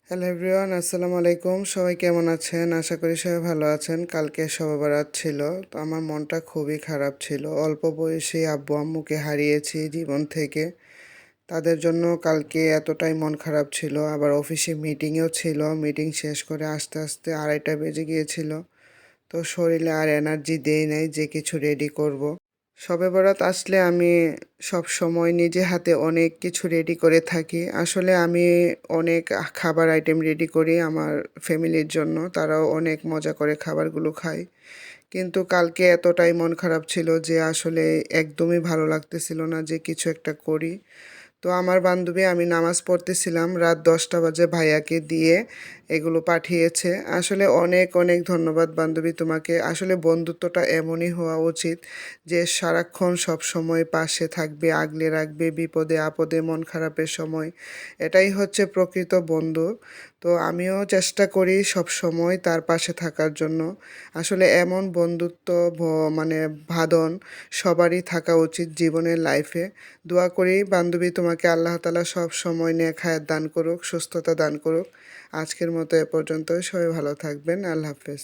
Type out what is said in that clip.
Hello everyone, আসসালামু আলাইকুম। সবাই কেমন আছেন? আশা করি সবাই ভালো আছেন। কালকে শবে বরাত ছিল, তো আমার মনটা খুবই খারাপ ছিল। অল্প বয়সী আব্বু আম্মুকে হারিয়েছি জীবন থেকে। তাদের জন্য কালকে এতটাই মন খারাপ ছিল। আবার অফিসে মিটিংও ছিল। মিটিং শেষ করে আস্তে আস্তে 2:30 বেজে গিয়েছিল। তো শরীরে আর এনার্জি দেই নাই যে কিছু রেডি করব। শবে বরাত আসলে আমি সব সময় নিজে হাতে অনেক কিছু রেডি করে থাকি। আসলে আমি অনেক খাবার আইটেম রেডি করি আমার ফ্যামিলির জন্য। তারাও অনেক মজা করে খাবারগুলো খায়। কিন্তু কালকে এতটাই মন খারাপ ছিল যে আসলে একদমই ভালো লাগতেছিল না যে কিছু একটা করি। তো আমার বান্ধবী, আমি নামাজ পড়তেছিলাম, রাত 10টা বাজে ভাইয়াকে দিয়ে এগুলো পাঠিয়েছে। আসলে অনেক অনেক ধন্যবাদ বান্ধবী তোমাকে। আসলে বন্ধুত্বটা এমনই হওয়া উচিত যে সারাক্ষণ সব সময় পাশে থাকবে, আগলে রাখবে বিপদে আপদে, মন খারাপের সময়। এটাই হচ্ছে প্রকৃত বন্ধু। তো আমিও চেষ্টা করি সব সময় তার পাশে থাকার জন্য। আসলে এমন বন্ধুত্ব মানে বাঁধন সবারই থাকা উচিত জীবনের লাইফে। দোয়া করি বান্ধবী তোমাকে আল্লাহ তাআলা সব সময় নেক হায়াত দান করুক, সুস্থতা দান করুক। আজকের মতো এ পর্যন্তই। সবাই ভালো থাকবেন। আল্লাহ হাফেজ।